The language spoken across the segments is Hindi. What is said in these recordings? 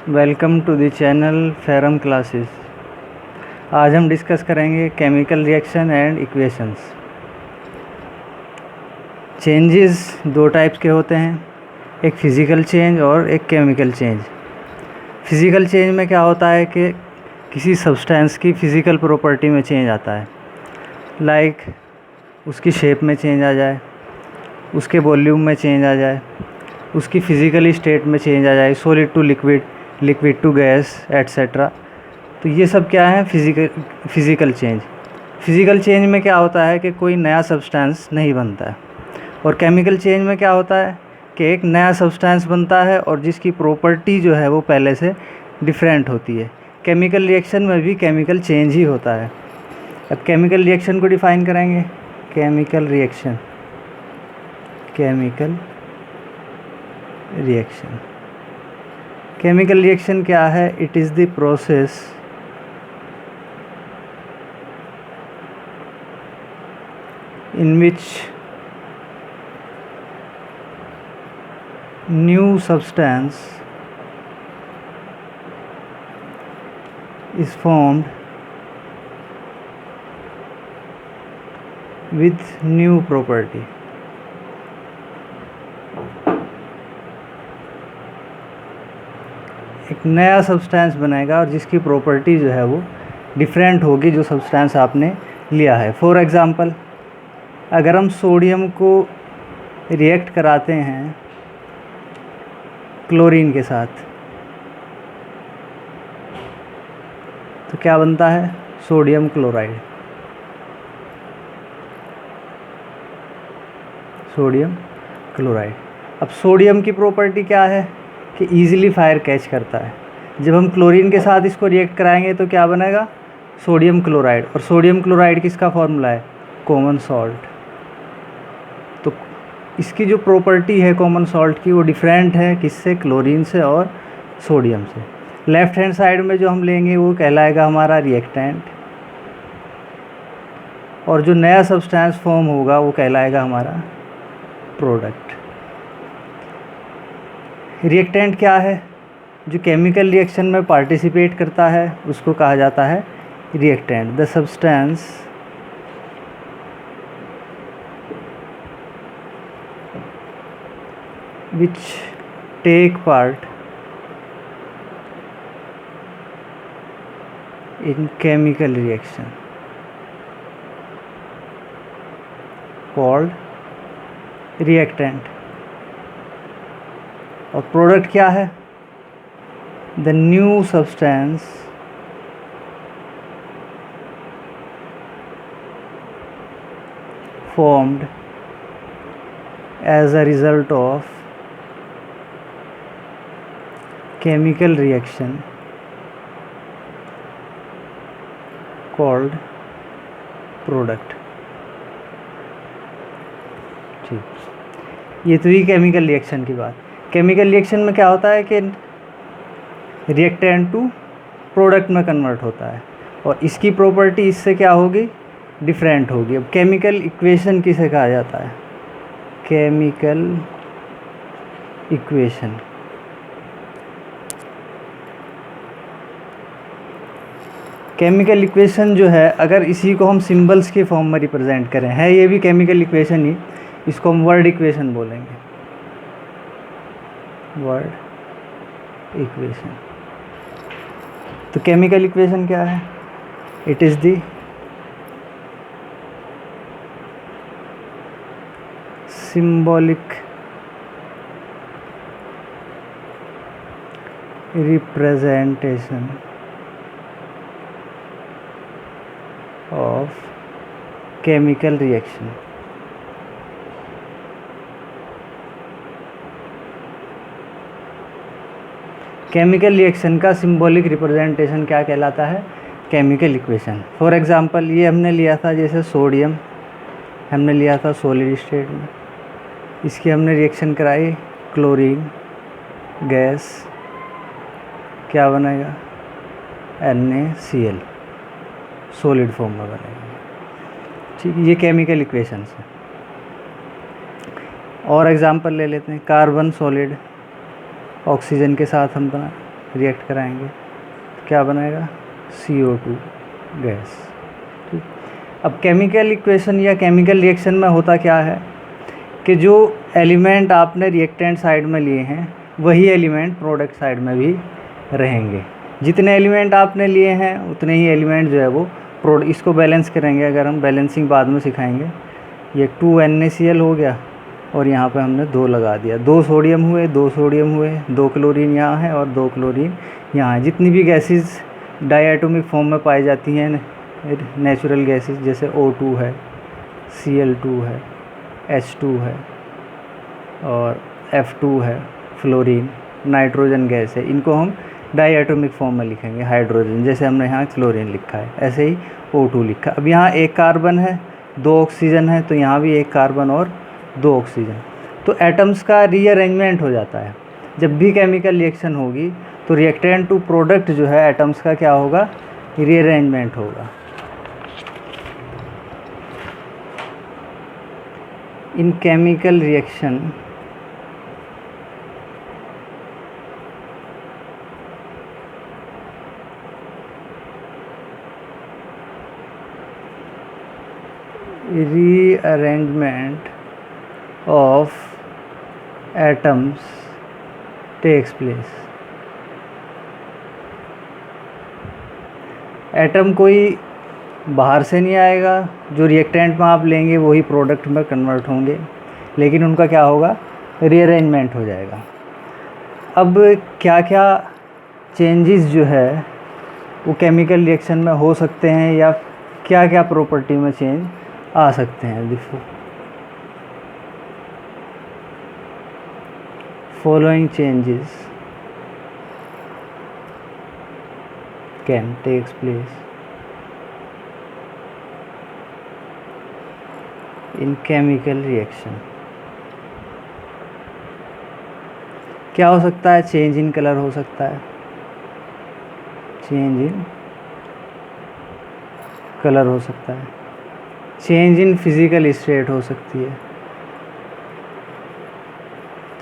Welcome to the channel ferrum classes. आज हम डिस्कस करेंगे chemical reaction and equations. Changes दो टाइप्स के होते हैं, एक फ़िज़िकल चेंज और एक केमिकल चेंज। फ़िज़िकल चेंज में क्या होता है कि किसी सब्सटेंस की फ़िज़िकल प्रॉपर्टी में चेंज आता है, लाइक उसकी शेप में चेंज आ जाए, उसके वॉल्यूम में चेंज आ जाए, उसकी फ़िज़िकल स्टेट में चेंज आ जाए, solid to liquid, liquid to gas etcetera. तो ये सब क्या है, फ़िज़िकल चेंज। फ़िज़िकल चेंज में क्या होता है कि कोई नया सब्सटेंस नहीं बनता है, और केमिकल चेंज में क्या होता है कि एक नया सब्सटेंस बनता है और जिसकी प्रॉपर्टी जो है वो पहले से डिफरेंट होती है। केमिकल रिएक्शन में भी केमिकल चेंज ही होता है। अब केमिकल रिएक्शन को डिफ़ाइन करेंगे। केमिकल रिएक्शन केमिकल रिएक्शन क्या है? It is the process in which new substance is formed with new property। एक नया सब्सटेंस बनेगा और जिसकी प्रॉपर्टी जो है वो डिफरेंट होगी जो सब्सटेंस आपने लिया है। फॉर एग्ज़ाम्पल, अगर हम सोडियम को रिएक्ट कराते हैं क्लोरीन के साथ तो क्या बनता है? Sodium chloride. अब सोडियम की प्रॉपर्टी क्या है कि ईज़िली फायर कैच करता है। जब हम क्लोरीन के साथ इसको रिएक्ट कराएंगे तो क्या बनेगा? Sodium chloride. और सोडियम क्लोराइड किसका फॉर्मूला है? Common salt. तो इसकी जो प्रॉपर्टी है कॉमन सॉल्ट की वो डिफरेंट है किससे? क्लोरीन से और सोडियम से। लेफ़्ट हैंड साइड में जो हम लेंगे वो कहलाएगा हमारा रिएक्टेंट, और जो नया सब्सटेंस फॉर्म होगा वो कहलाएगा हमारा प्रोडक्ट। रिएक्टेंट क्या है? जो केमिकल रिएक्शन में पार्टिसिपेट करता है उसको कहा जाता है reactant. The substance which take part in chemical reaction called reactant। और प्रोडक्ट क्या है? The new substance formed as a result of chemical reaction called product। ठीक, ये तो ही केमिकल रिएक्शन की बात। केमिकल रिएक्शन में क्या होता है कि रिएक्टेंट टू प्रोडक्ट में कन्वर्ट होता है और इसकी प्रॉपर्टी इससे क्या होगी? डिफरेंट होगी। अब केमिकल इक्वेशन किसे कहा जाता है? केमिकल इक्वेशन केमिकल इक्वेशन जो है, अगर इसी को हम सिंबल्स के फॉर्म में रिप्रेजेंट करें, है ये भी केमिकल इक्वेशन ही, इसको हम वर्ड इक्वेशन बोलेंगे। Word equation. तो केमिकल इक्वेशन क्या है? It is the symbolic representation of chemical reaction। Chemical reaction का सिंबॉलिक रिप्रेजेंटेशन क्या कहलाता है? Chemical equation. फॉर एग्ज़ाम्पल, ये हमने लिया था जैसे सोडियम हमने लिया था सॉलिड स्टेट में, इसकी हमने रिएक्शन कराई क्लोरीन गैस, क्या बनेगा? NaCl, सॉलिड फॉर्म में बनेगा। ठीक, ये केमिकल इक्वेशंस है। और एग्जांपल ले लेते हैं, कार्बन सॉलिड ऑक्सीजन के साथ हम बना रिएक्ट कराएंगे, क्या बनेगा, CO2 गैस। ठीक। अब केमिकल इक्वेशन या केमिकल रिएक्शन में होता क्या है कि जो एलिमेंट आपने रिएक्टेंट साइड में लिए हैं वही एलिमेंट प्रोडक्ट साइड में भी रहेंगे। जितने एलिमेंट आपने लिए हैं उतने ही एलिमेंट जो है वो इसको बैलेंस करेंगे। अगर हम बैलेंसिंग बाद में सिखाएंगे। ये 2NaCl हो गया और यहाँ पे हमने 2 लगा दिया, 2 सोडियम हुए, 2 सोडियम हुए, 2 क्लोरीन यहाँ है और 2 क्लोरीन यहाँ है। जितनी भी गैसेस डायटोमिक फॉर्म में पाई जाती हैं नेचुरल गैसेस, जैसे O2 है, Cl2 है, H2 है और F2 है, फ्लोरीन, नाइट्रोजन गैस है, इनको हम डायटोमिक फॉर्म में लिखेंगे हाइड्रोजन, जैसे हमने यहाँ क्लोरीन लिखा है ऐसे ही O2 लिखा। अब यहाँ 1 कार्बन है, 2 ऑक्सीजन है, तो यहाँ भी 1 कार्बन और 2 ऑक्सीजन। तो एटम्स का रीअरेंजमेंट हो जाता है। जब भी केमिकल रिएक्शन होगी तो रिएक्टेंट टू प्रोडक्ट जो है एटम्स का क्या होगा, रीअरेंजमेंट होगा। इन chemical reaction rearrangement of atoms takes place। Atom कोई बाहर से नहीं आएगा, जो रिएक्टेंट में आप लेंगे वही प्रोडक्ट में कन्वर्ट होंगे, लेकिन उनका क्या होगा, रीअरेंजमेंट हो जाएगा। अब क्या क्या चेंजेस जो है वो केमिकल रिएक्शन में हो सकते हैं या क्या क्या प्रॉपर्टी में चेंज आ सकते हैं। देखो, following changes can takes place in chemical reaction. क्या हो सकता है, चेंज इन कलर हो सकता है, चेंज इन कलर हो सकता है, चेंज इन फिजिकल स्टेट हो सकती है,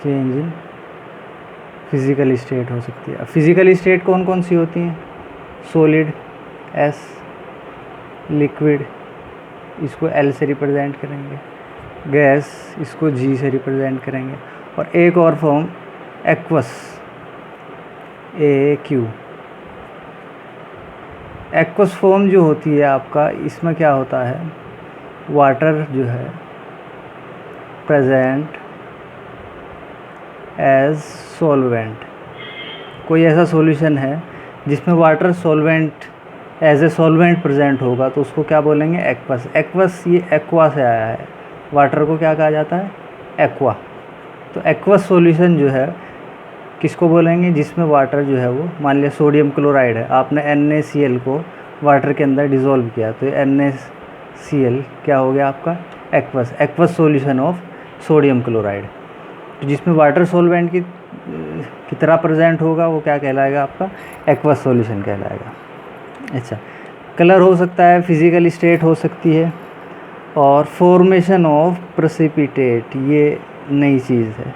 चेंज इन फिजिकल स्टेट हो सकती है। फिजिकल स्टेट कौन कौन सी होती हैं, सॉलिड S, लिक्विड इसको L से रिप्रेजेंट करेंगे, गैस इसको G से रिप्रेजेंट करेंगे, और एक और form aqueous AQ। Aqueous form जो होती है आपका, इसमें क्या होता है, वाटर जो है प्रेजेंट एज सॉल्वेंट। कोई ऐसा सॉल्यूशन है जिसमें water solvent as a solvent present होगा तो उसको क्या बोलेंगे, एक्वस। एक्वस ये एक्वा से आया है, वाटर को क्या कहा जाता है, एक्वा। तो एक्वस सॉल्यूशन जो है किसको बोलेंगे, जिसमें वाटर जो है वो, मान लिया सोडियम क्लोराइड है, आपने NaCl को वाटर के अंदर डिज़ोल्व किया तो NaCl क्या हो गया आपका, aqueous. Aqueous solution of sodium chloride. तो जिसमें वाटर सॉल्वेंट की तरह प्रेजेंट होगा वो क्या कहलाएगा, आपका एक्वस सॉल्यूशन कहलाएगा। अच्छा, कलर हो सकता है, फिजिकल स्टेट हो सकती है, और फॉर्मेशन ऑफ प्रेसिपिटेट, ये नई चीज़ है,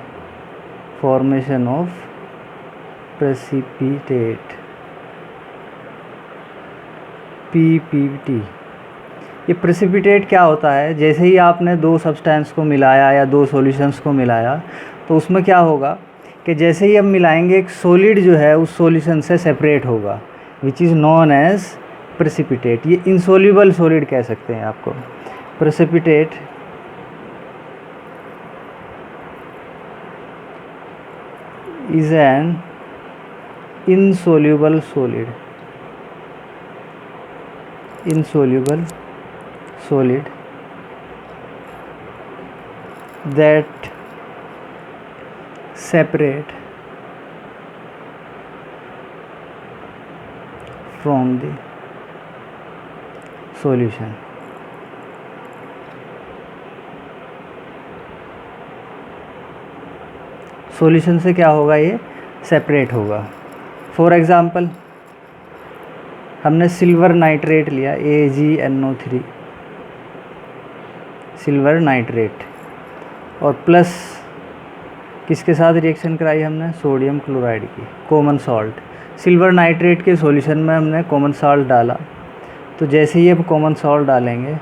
फॉर्मेशन ऑफ प्रेसिपिटेट, PPT। ये प्रेसिपिटेट क्या होता है, जैसे ही आपने 2 सब्सटेंस को मिलाया या 2 सॉल्यूशंस को मिलाया तो उसमें क्या होगा कि जैसे ही हम मिलाएंगे एक सॉलिड जो है उस सॉल्यूशन से सेपरेट होगा, which is known as precipitate. ये इनसॉल्युबल सॉलिड कह सकते हैं आपको। Precipitate is an insoluble solid, insoluble solid that separate from the solution। Solution से क्या होगा, ये सेपरेट होगा। फॉर एग्ज़ाम्पल हमने सिल्वर नाइट्रेट लिया, AgNO3 सिल्वर नाइट्रेट, और प्लस किसके साथ रिएक्शन कराई हमने, सोडियम क्लोराइड की, कॉमन सॉल्ट। सिल्वर नाइट्रेट के सॉल्यूशन में हमने कॉमन सॉल्ट डाला, तो जैसे ही अब कॉमन सॉल्ट डालेंगे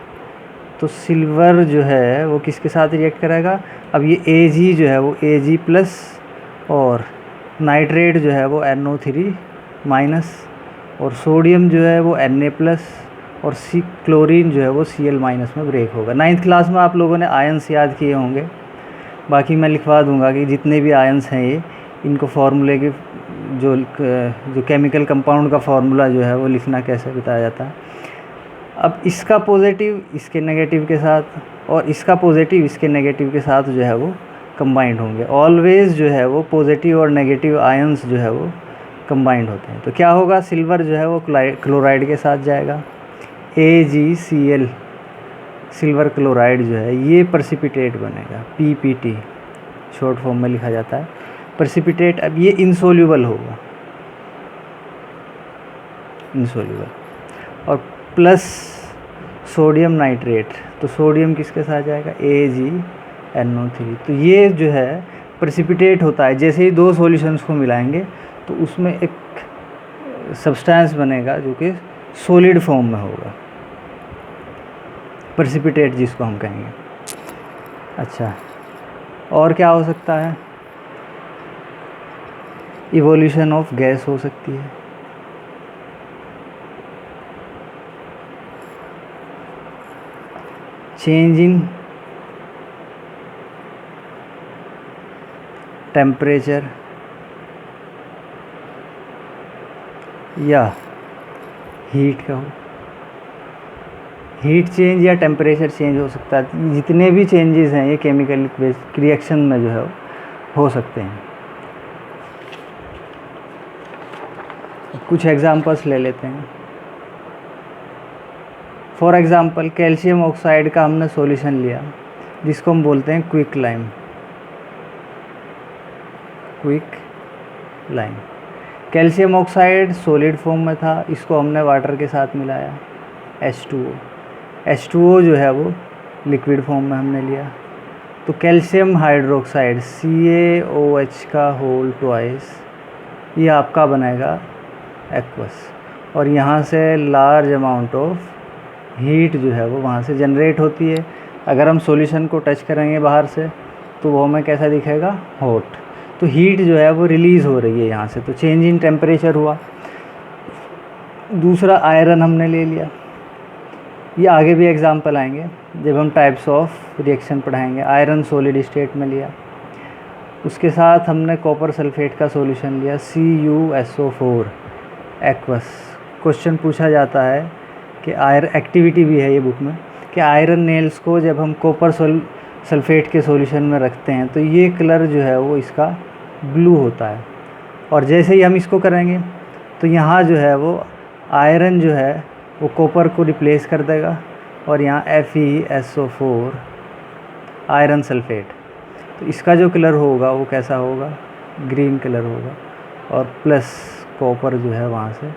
तो सिल्वर जो है वो किसके साथ रिएक्ट करेगा, अब ये Ag जो है वो Ag प्लस और नाइट्रेट जो है वो NO3 माइनस और सोडियम जो है वो Na प्लस और क्लोरीन जो है वो Cl माइनस में ब्रेक होगा। 9th क्लास में आप लोगों ने आयंस याद किए होंगे, बाकी मैं लिखवा दूंगा कि जितने भी आयंस हैं ये इनको फार्मूले की जो केमिकल कंपाउंड का फार्मूला जो है वो लिखना कैसे बताया जाता है। अब इसका पॉजिटिव इसके नेगेटिव के साथ और इसका पॉजिटिव इसके नेगेटिव के साथ जो है वो कंबाइंड होंगे। ऑलवेज जो है वो पॉजिटिव और नेगेटिव आयंस जो है वो कंबाइंड होते हैं। तो क्या होगा, सिल्वर जो है वो क्लोराइड के साथ जाएगा, AgCl सिल्वर क्लोराइड जो है ये प्रेसिपिटेट बनेगा, PPT शॉर्ट फॉर्म में लिखा जाता है प्रेसिपिटेट। अब ये इनसोल्यूबल होगा, इनसोल्यूबल। और प्लस सोडियम नाइट्रेट, तो सोडियम किसके साथ जाएगा, AgNO3। तो ये जो है प्रेसिपिटेट होता है, जैसे ही दो सॉल्यूशंस को मिलाएंगे तो उसमें एक सब्सटेंस बनेगा जो कि सॉलिड फॉर्म में होगा, प्रेसिपिटेट जिसको हम कहेंगे। अच्छा, और क्या हो सकता है, इवोल्यूशन ऑफ गैस हो सकती है, चेंज इन टेम्परेचर या हीट का हो, हीट चेंज या टेम्परेचर चेंज हो सकता है। जितने भी चेंजेस हैं ये केमिकल रिएक्शन में जो है हो सकते हैं। कुछ एग्जांपल्स ले लेते हैं। फॉर एग्ज़ाम्पल कैल्शियम ऑक्साइड का हमने सॉल्यूशन लिया जिसको हम बोलते हैं quick lime, calcium oxide solid form में था, इसको हमने वाटर के साथ मिलाया, H2O जो है वो लिक्विड फॉर्म में हमने लिया। तो कैल्शियम हाइड्रोक्साइड CaOH का होल ट्वाइस ये आपका बनेगा एक्वस, और यहाँ से लार्ज अमाउंट ऑफ हीट जो है वो वहाँ से जनरेट होती है। अगर हम सॉल्यूशन को टच करेंगे बाहर से तो वो हमें कैसा दिखेगा, हॉट। तो हीट जो है वो रिलीज़ हो रही है यहाँ से, तो चेंज इन टेम्परेचर हुआ। दूसरा आयरन हमने ले लिया, ये आगे भी एग्जांपल आएंगे जब हम टाइप्स ऑफ रिएक्शन पढ़ाएंगे। आयरन सॉलिड स्टेट में लिया, उसके साथ हमने कॉपर सल्फेट का सॉल्यूशन लिया CuSO4 एक्वस। क्वेश्चन पूछा जाता है कि आयरन एक्टिविटी भी है ये बुक में कि आयरन नेल्स को जब हम कॉपर सल्फेट के सॉल्यूशन में रखते हैं तो ये कलर जो है वो इसका ब्लू होता है, और जैसे ही हम इसको करेंगे तो यहाँ जो है वो आयरन जो है वो कॉपर को रिप्लेस कर देगा और यहाँ FeSO4 आयरन सल्फेट, तो इसका जो कलर होगा वो कैसा होगा, ग्रीन कलर होगा, और प्लस कॉपर जो है वहाँ से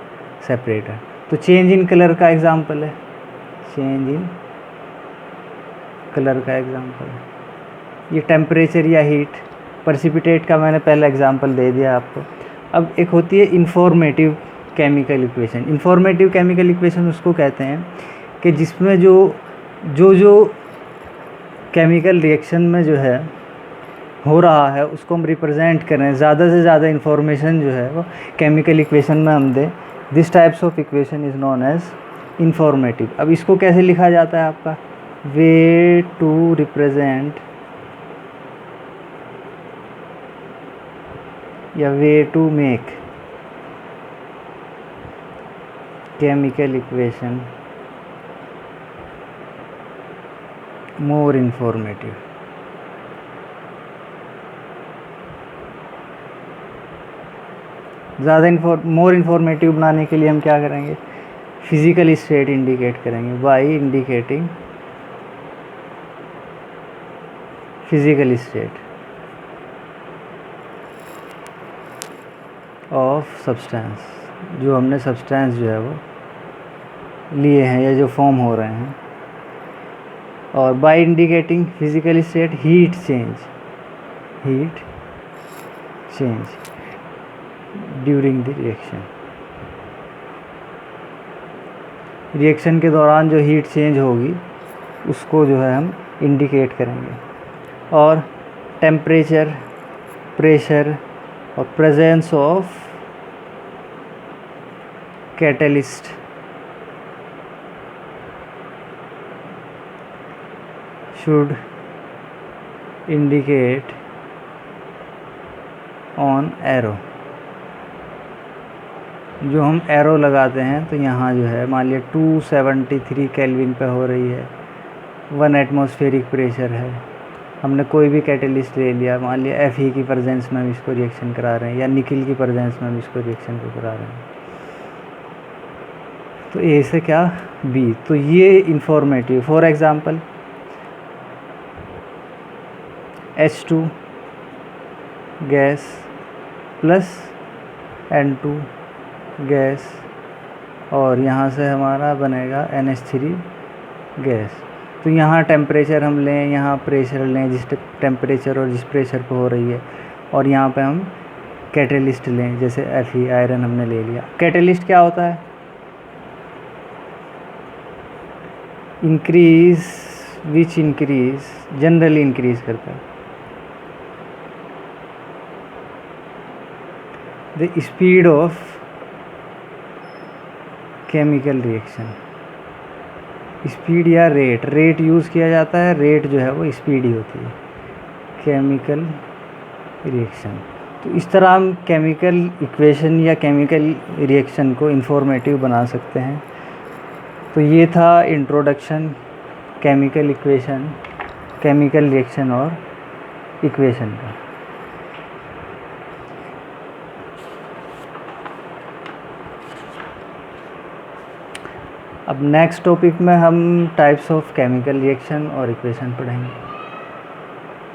सेपरेट है। तो चेंज इन कलर का एग्जांपल है, चेंज इन कलर का एग्जांपल है ये टेम्परेचर या हीट। प्रेसिपिटेट का मैंने पहला एग्जांपल दे दिया आपको। अब एक होती है informative chemical equation. Informative chemical equation उसको कहते हैं कि जिसमें जो केमिकल रिएक्शन में जो है हो रहा है उसको हम रिप्रेजेंट करें, ज़्यादा से ज़्यादा इंफॉर्मेशन जो है वो केमिकल इक्वेशन में हम दें। This types of equation is known as informative. अब इसको कैसे लिखा जाता है, आपका वे टू रिप्रेजेंट या way to make chemical equation more informative. More informative बनाने के लिए हम क्या करेंगे, फिज़िकल स्टेट इंडिकेट करेंगे by indicating physical state of substance, जो हमने सब्सटेंस जो है वो लिए हैं या जो फॉर्म हो रहे हैं, और by indicating physical state heat change during the reaction के दौरान जो हीट चेंज होगी उसको जो है हम इंडिकेट करेंगे। और टेम्परेचर, प्रेशर और presence of catalyst should indicate on arrow. जो हम एरो लगाते हैं तो यहाँ जो है मान लिया 273 केल्विन पे हो रही है, 1 एटमॉस्फेरिक प्रेशर है, हमने कोई भी कैटलिस्ट ले लिया, मान लिया Fe की प्रेजेंस में हम इसको रिएक्शन करा रहे हैं या निकिल की प्रेजेंस में हम इसको रिएक्शन को करा रहे हैं, तो ए से क्या बी। तो ये informative, for example H2 gas plus N2 gas और यहाँ से हमारा बनेगा NH3 गैस। तो यहाँ टेम्परेचर हम लें, यहाँ प्रेशर लें जिस टेम्परेचर और जिस प्रेशर पे हो रही है, और यहाँ पे हम कैटलिस्ट लें जैसे Fe आयरन हमने ले लिया। कैटलिस्ट क्या होता है? Increase which increase generally increase करता है the speed of chemical reaction. Speed या रेट यूज़ किया जाता है, रेट जो है वो स्पीड ही होती है केमिकल रिएक्शन। तो इस तरह हम केमिकल इक्वेशन या केमिकल रिएक्शन को इंफॉर्मेटिव बना सकते हैं। तो ये था introduction chemical equation, chemical reaction और इक्वेशन का। अब नेक्स्ट टॉपिक में हम टाइप्स ऑफ केमिकल रिएक्शन और इक्वेशन पढ़ेंगे।